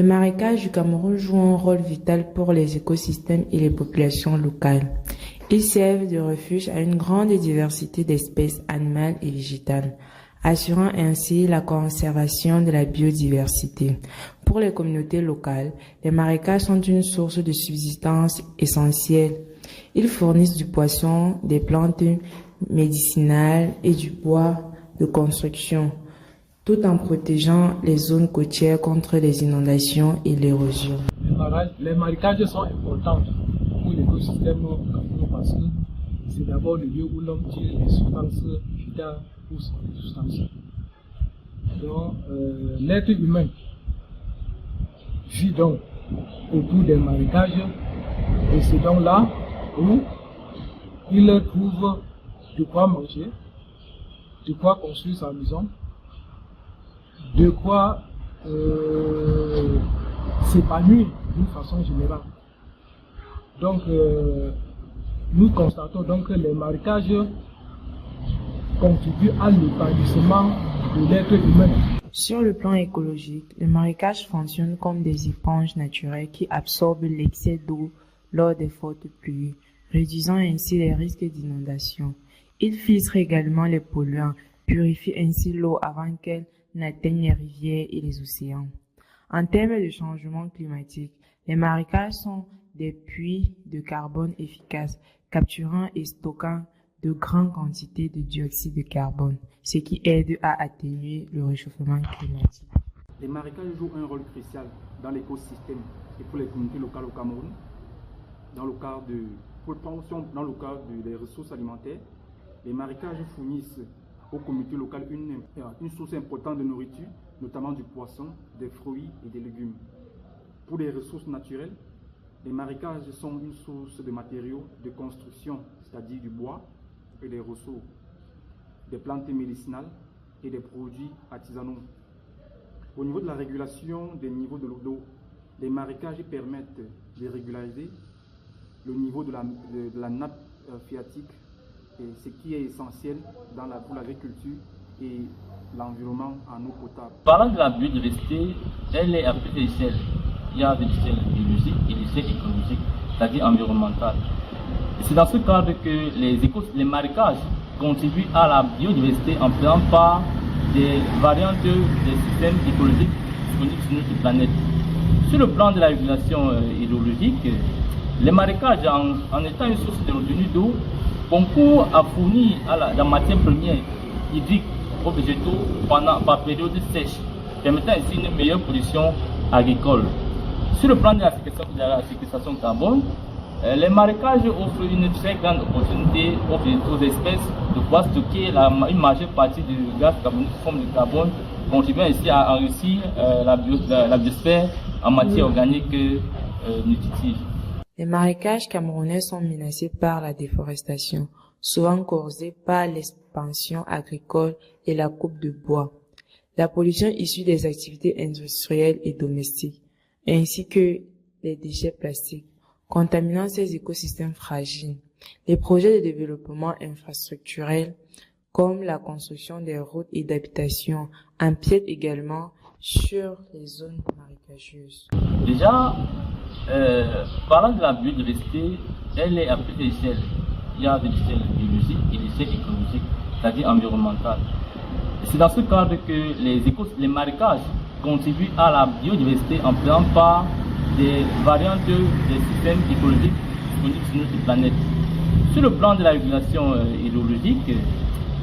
Les marécages du Cameroun jouent un rôle vital pour les écosystèmes et les populations locales. Ils servent de refuge à une grande diversité d'espèces animales et végétales, assurant ainsi la conservation de la biodiversité. Pour les communautés locales, les marécages sont une source de subsistance essentielle. Ils fournissent du poisson, des plantes médicinales et du bois de construction, tout en protégeant les zones côtières contre les inondations et l'érosion. Les marécages sont importants pour l'écosystème camerounais parce que c'est d'abord le lieu où l'homme tire les substances vitales pour sa substance. Donc, l'être humain vit donc autour des marécages et c'est donc là où il trouve de quoi manger, de quoi construire sa maison, de quoi s'épanouir d'une façon générale. Donc, nous constatons donc que les marécages contribuent à l'épanouissement de l'être humain. Sur le plan écologique, les marécages fonctionnent comme des éponges naturelles qui absorbent l'excès d'eau lors des fortes pluies, réduisant ainsi les risques d'inondation. Ils filtrent également les polluants, purifient ainsi l'eau avant qu'elle n'atteigne les rivières et les océans. En termes de changement climatique, les marécages sont des puits de carbone efficaces, capturant et stockant de grandes quantités de dioxyde de carbone, ce qui aide à atténuer le réchauffement climatique. Les marécages jouent un rôle crucial dans l'écosystème et pour les communautés locales au Cameroun. Dans le cadre des ressources alimentaires, les marécages fournissent aux communautés locales une source importante de nourriture, notamment du poisson, des fruits et des légumes. Pour les ressources naturelles, les marécages sont une source de matériaux de construction, c'est-à-dire du bois et des ressources, des plantes médicinales et des produits artisanaux. Au niveau de la régulation des niveaux de l'eau, les marécages permettent de régulariser le niveau de la nappe phréatique, ce qui est essentiel pour l'agriculture et l'environnement en eau potable. Parlant de la biodiversité, elle est à plusieurs échelles. Il y a l'échelle biologique et l'échelle écologique, c'est-à-dire environnementale. C'est dans ce cadre que les marécages contribuent à la biodiversité en prenant part des variantes des systèmes écologiques disponibles sur notre planète. Sur le plan de la régulation hydrologique, les marécages, en étant une source de retenue d'eau, concourent à fournir la matière première hydrique aux végétaux par période sèche, permettant ainsi une meilleure production agricole. Sur le plan de la séquestration de carbone, les marécages offrent une très grande opportunité aux espèces de pouvoir stocker une majeure partie du gaz carbonique sous forme de carbone, contribuant ainsi à enrichir la biosphère en matière organique nutritive. Les marécages camerounais sont menacés par la déforestation, souvent causée par l'expansion agricole et la coupe de bois, la pollution issue des activités industrielles et domestiques, ainsi que les déchets plastiques, contaminant ces écosystèmes fragiles. Les projets de développement infrastructurel, comme la construction des routes et d'habitations, empiètent également sur les zones marécageuses. Déjà, parlant de la biodiversité, elle est à plusieurs échelles. Il y a l'échelle biologique et l'échelle écologique, c'est-à-dire environnementale. C'est dans ce cadre que les marécages contribuent à la biodiversité en prenant part des variantes des systèmes écologiques disponibles sur notre planète. Sur le plan de la régulation hydrologique,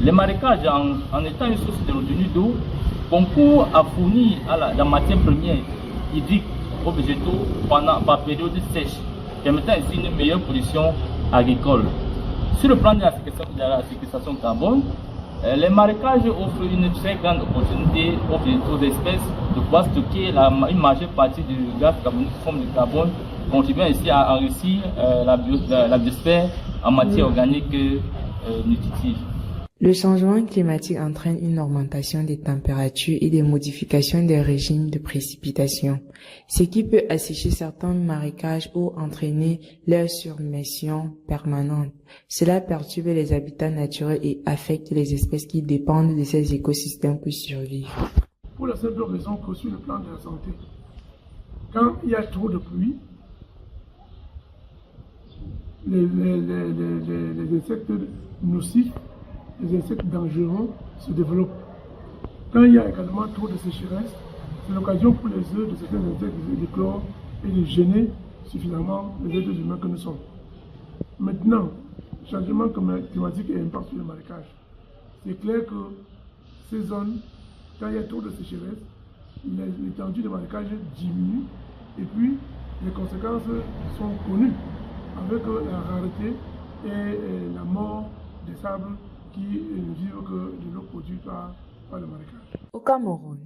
les marécages, en étant une source de retenue d'eau, concourent à fournir la matière première hydrique aux végétaux par période sèche, permettant ainsi une meilleure production agricole. Sur le plan de la séquestration de carbone, les marécages offrent une très grande opportunité aux espèces de pouvoir stocker une majeure partie du gaz carbonique sous forme de carbone, contribuant ainsi à enrichir la biosphère en matière organique nutritive. Le changement climatique entraîne une augmentation des températures et des modifications des régimes de précipitation, ce qui peut assécher certains marécages ou entraîner leur submersion permanente. Cela perturbe les habitats naturels et affecte les espèces qui dépendent de ces écosystèmes pour survivre. Pour la simple raison que sur le plan de la santé, quand il y a trop de pluie, les insectes nocifs, les insectes dangereux se développent. Quand il y a également trop de sécheresse, c'est l'occasion pour les œufs de certains insectes d'éclore et de gêner suffisamment les êtres humains que nous sommes. Maintenant, changement climatique et impact sur le marécage. C'est clair que ces zones, quand il y a trop de sécheresse, l'étendue de marécage diminue et puis les conséquences sont connues avec la rareté et la mort des sables qui ne vivent que de l'eau produite par le marécage. Au Cameroun,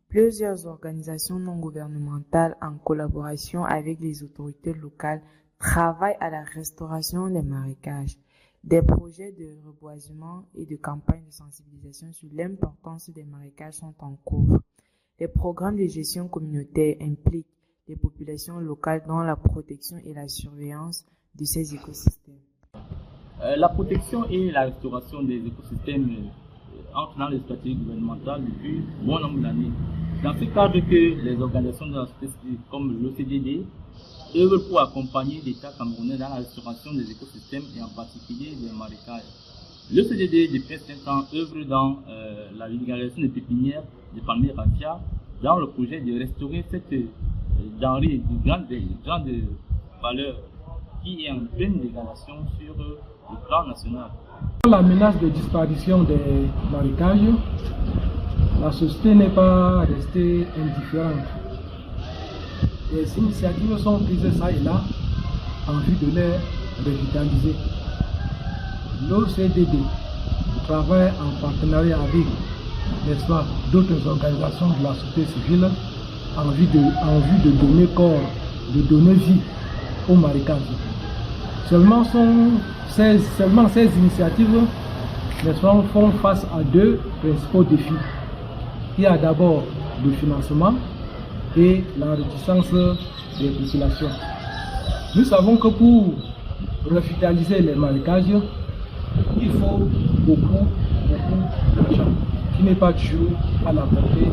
plusieurs organisations non gouvernementales en collaboration avec les autorités locales travaillent à la restauration des marécages. Des projets de reboisement et de campagnes de sensibilisation sur l'importance des marécages sont en cours. Les programmes de gestion communautaire impliquent les populations locales dans la protection et la surveillance de ces écosystèmes. La protection et la restauration des écosystèmes entrent dans les stratégies gouvernementales depuis bon nombre d'années. Dans ce cadre que les organisations de la société civile comme l'OCDD œuvrent pour accompagner l'État camerounais dans la restauration des écosystèmes et en particulier des marécages. L'OCDD depuis un certain temps œuvre dans la légalisation des pépinières de palmiers raffia dans le projet de restaurer cette denrée de grande valeur qui est en pleine dégradation sur le plan national. La menace de disparition des marécages, la société n'est pas restée indifférente. Des initiatives sont prises ça et là en vue de les revitaliser. L'OCDD travaille en partenariat avec d'autres organisations de la société civile en vue de donner corps, de donner vie aux marécages. Seulement ces initiatives font face à deux principaux défis. Il y a d'abord le financement et la réticence des populations. Nous savons que pour revitaliser les marécages, il faut beaucoup d'argent qui n'est pas toujours à la portée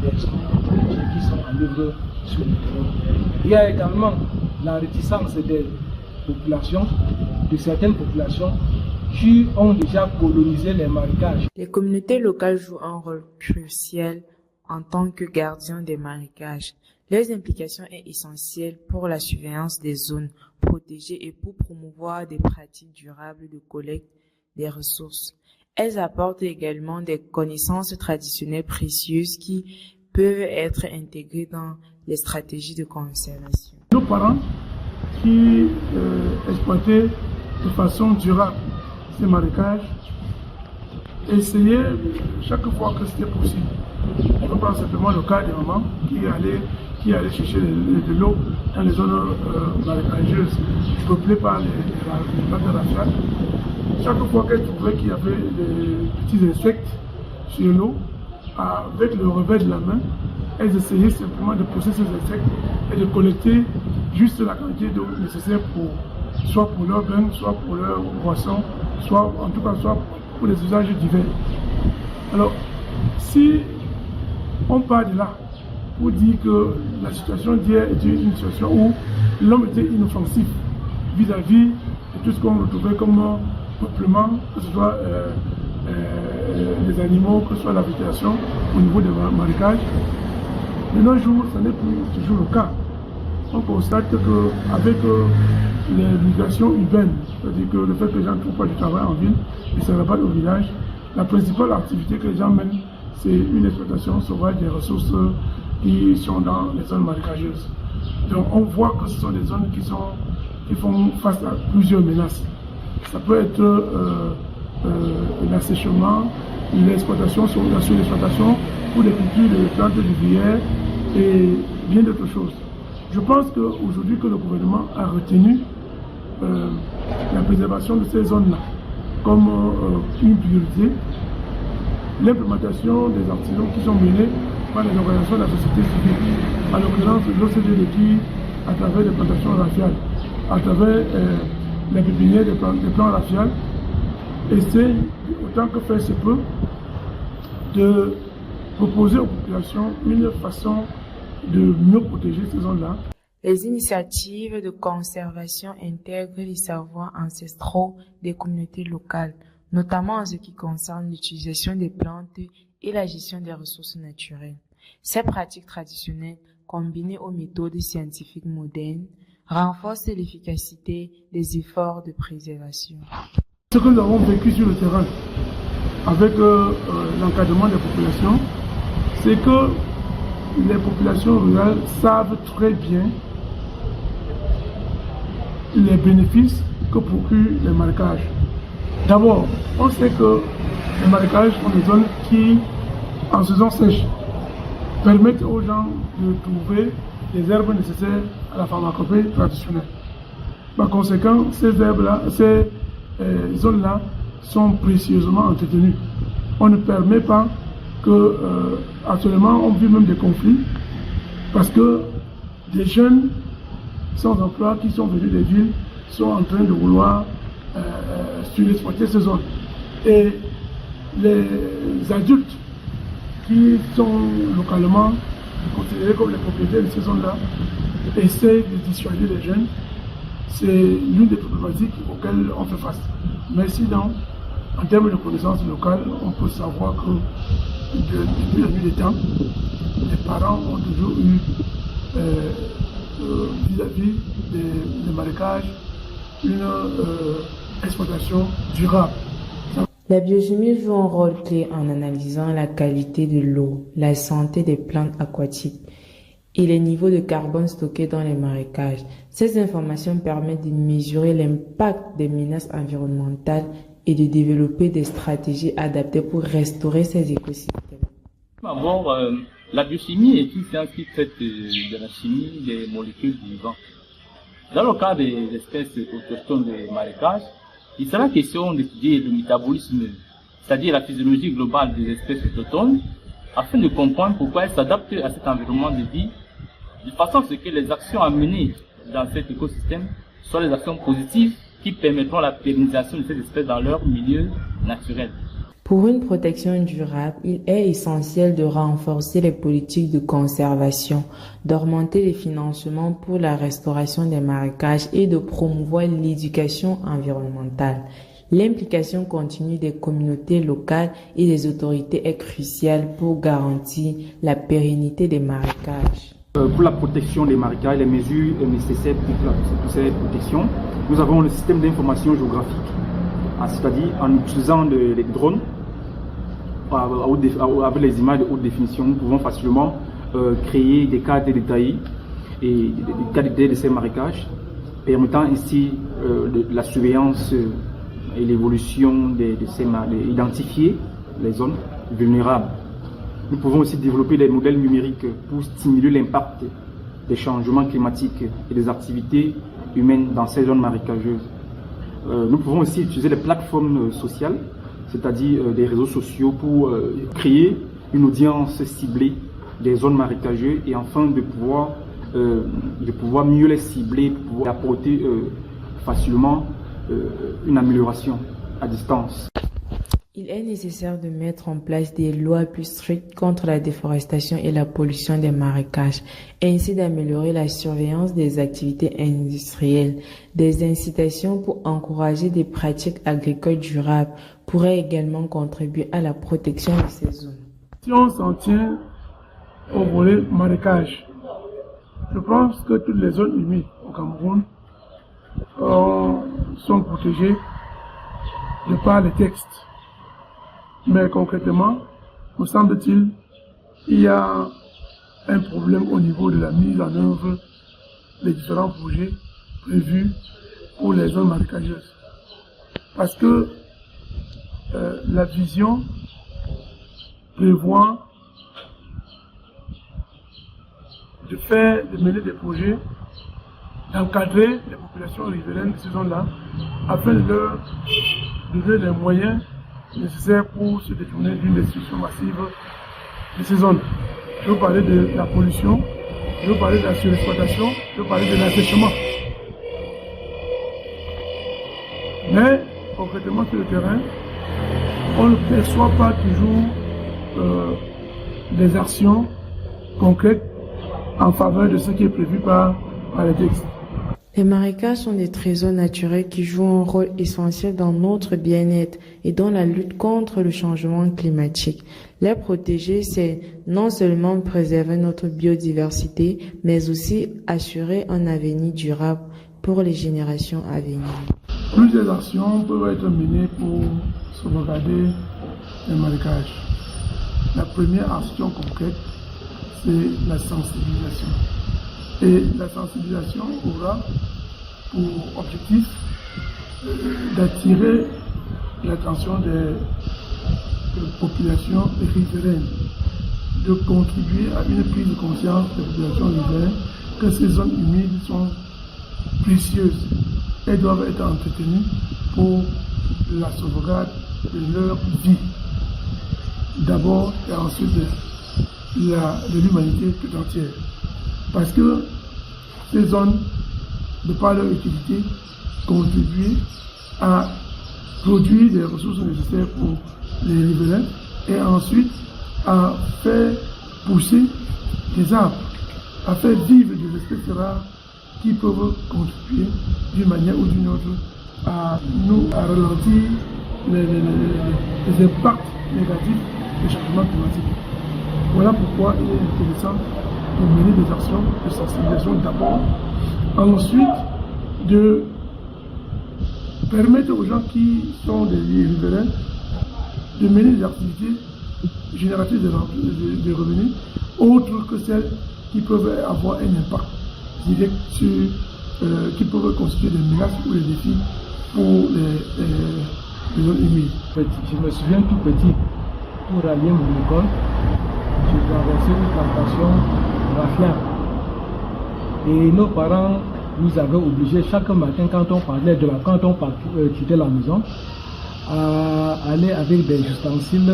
des projets qui sont en œuvre sur le terrain. Il y a également la réticence des populations, de certaines populations qui ont déjà colonisé les marécages. Les communautés locales jouent un rôle crucial en tant que gardiens des marécages. Leur implication est essentielle pour la surveillance des zones protégées et pour promouvoir des pratiques durables de collecte des ressources. Elles apportent également des connaissances traditionnelles précieuses qui peuvent être intégrées dans les stratégies de conservation. Nos parents qui exploitaient de façon durable ces marécages essayaient chaque fois que c'était possible. On prend simplement le cas des mamans qui allaient chercher de l'eau dans les zones marécageuses peuplées par les plantes raffiales. Chaque fois qu'elles trouvaient qu'il y avait des petits insectes sur l'eau, avec le revers de la main, elles essayaient simplement de pousser ces insectes et de collecter juste la quantité d'eau nécessaire soit pour leur bain, soit pour leur boisson, soit pour les usages divers. Alors, si on part de là pour dire que la situation d'hier était une situation où l'homme était inoffensif vis-à-vis de tout ce qu'on retrouvait comme peuplement, que ce soit les animaux, que ce soit la végétation au niveau des marécages. De nos jours, ce n'est plus toujours le cas. On constate qu'avec les migrations urbaines, c'est-à-dire que le fait que les gens ne trouvent pas du travail en ville et se rabattent au village, la principale activité que les gens mènent, c'est une exploitation sauvage des ressources qui sont dans les zones marécageuses. Donc on voit que ce sont des zones qui font face à plusieurs menaces. Ça peut être l'assèchement, l'exploitation sur l'exploitation ou les cultures de plantes vivrières et bien d'autres choses. Je pense qu'aujourd'hui que le gouvernement a retenu la préservation de ces zones-là comme une priorité, l'implémentation des actions qui sont menées par les organisations de la société civile, en l'occurrence l'OCDD qui, à travers les plantations raffiales, à travers les pépinières des plants raffiales, essaie, autant que faire se peut, de proposer aux populations une façon de mieux protéger ces zones-là Les initiatives de conservation intègrent les savoirs ancestraux des communautés locales, notamment en ce qui concerne l'utilisation des plantes et la gestion des ressources naturelles. Ces pratiques traditionnelles, combinées aux méthodes scientifiques modernes, renforcent l'efficacité des efforts de préservation. Ce que nous avons vécu sur le terrain avec l'encadrement des populations, c'est que les populations rurales savent très bien les bénéfices que procurent les marécages. D'abord, on sait que les marécages sont des zones qui, en saison sèche, permettent aux gens de trouver les herbes nécessaires à la pharmacopée traditionnelle. Par conséquent, ces herbes-là, ces zones-là sont précieusement entretenues. On ne permet pas que, actuellement, on vit même des conflits parce que des jeunes sans emploi qui sont venus des villes sont en train de vouloir surexploiter ces zones. Et les adultes qui sont localement considérés comme les propriétaires de ces zones-là essaient de dissuader les jeunes. C'est l'une des problématiques auxquelles on fait face. Mais sinon, en termes de connaissances locales, on peut savoir que depuis la nuit des temps, les parents ont toujours eu vis-à-vis des marécages une exploitation durable. La biochimie joue un rôle clé en analysant la qualité de l'eau, la santé des plantes aquatiques et les niveaux de carbone stockés dans les marécages. Ces informations permettent de mesurer l'impact des menaces environnementales et de développer des stratégies adaptées pour restaurer ces écosystèmes. D'abord, la biochimie est une science qui traite de la chimie des molécules vivantes. Dans le cas des espèces autochtones des marécages, il sera question d'étudier le métabolisme, c'est-à-dire la physiologie globale des espèces autochtones, afin de comprendre pourquoi elles s'adaptent à cet environnement de vie, de façon à ce que les actions à mener dans cet écosystème soient des actions positives qui permettront la pérennisation de ces espèces dans leur milieu naturel. Pour une protection durable, il est essentiel de renforcer les politiques de conservation, d'augmenter les financements pour la restauration des marécages et de promouvoir l'éducation environnementale. L'implication continue des communautés locales et des autorités est cruciale pour garantir la pérennité des marécages. Pour la protection des marécages, les mesures nécessaires pour ces protections, nous avons le système d'information géographique, c'est-à-dire en utilisant les drones, avec les images de haute définition, nous pouvons facilement créer des cartes détaillées et des cartes détaillées de ces marécages, permettant ainsi la surveillance et l'évolution d'identifier les zones vulnérables. Nous pouvons aussi développer des modèles numériques pour stimuler l'impact des changements climatiques et des activités humaines dans ces zones marécageuses. Nous pouvons aussi utiliser les plateformes sociales, c'est-à-dire des réseaux sociaux, pour créer une audience ciblée des zones marécageuses et enfin de pouvoir mieux les cibler, pour pouvoir apporter facilement une amélioration à distance. Il est nécessaire de mettre en place des lois plus strictes contre la déforestation et la pollution des marécages, ainsi d'améliorer la surveillance des activités industrielles. Des incitations pour encourager des pratiques agricoles durables pourraient également contribuer à la protection de ces zones. Si on s'en tient au volet marécage, je pense que toutes les zones humides au Cameroun sont protégées de par les textes. Mais concrètement, me semble-t-il, il y a un problème au niveau de la mise en œuvre des différents projets prévus pour les zones marécageuses. Parce que la vision prévoit de mener des projets, d'encadrer les populations riveraines de ces zones-là, afin de leur donner les moyens nécessaires pour se détourner d'une destruction massive de ces zones. Je veux parler de la pollution, je veux parler de la surexploitation, je veux parler de l'assèchement. Mais, concrètement sur le terrain, on ne perçoit pas toujours des actions concrètes en faveur de ce qui est prévu par par les textes. Les marécages sont des trésors naturels qui jouent un rôle essentiel dans notre bien-être et dans la lutte contre le changement climatique. Les protéger, c'est non seulement préserver notre biodiversité, mais aussi assurer un avenir durable pour les générations à venir. Plusieurs actions peuvent être menées pour sauvegarder les marécages. La première action concrète, c'est la sensibilisation. Et la sensibilisation aura pour objectif d'attirer l'attention des populations riveraines, de contribuer à une prise de conscience des populations riveraines que ces zones humides sont précieuses et doivent être entretenues pour la sauvegarde de leur vie, d'abord et ensuite de l'humanité tout entière. Parce que ces zones, de par leur utilité, contribuent à produire des ressources nécessaires pour les riverains et ensuite à faire pousser des arbres, à faire vivre des espèces rares qui peuvent contribuer d'une manière ou d'une autre à ralentir les impacts négatifs des changements climatiques. Voilà pourquoi il est intéressant de mener des actions de sensibilisation d'abord, ensuite de permettre aux gens qui sont des riverains de mener des activités génératrices de revenus autres que celles qui peuvent avoir un impact direct qui peuvent constituer des menaces ou des défis pour les zones humides. Je me souviens tout petit, pour aller à mon école, j'ai traversé une plantation raffia. Et nos parents nous avaient obligés chaque matin, quand on quittait la maison, à aller avec des ustensiles,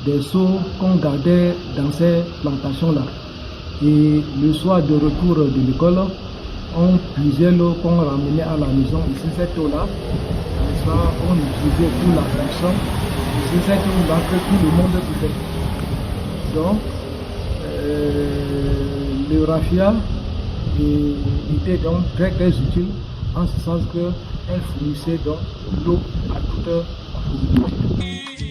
des seaux qu'on gardait dans ces plantations-là. Et le soir de retour de l'école, on puisait l'eau qu'on ramenait à la maison. Et c'est cette eau-là, on utilisait pour la fonction. Et c'est cette eau-là que tout le monde buvait. Donc, le raffia était donc très très utile en ce sens qu'elle fournissait donc l'eau à toute la population.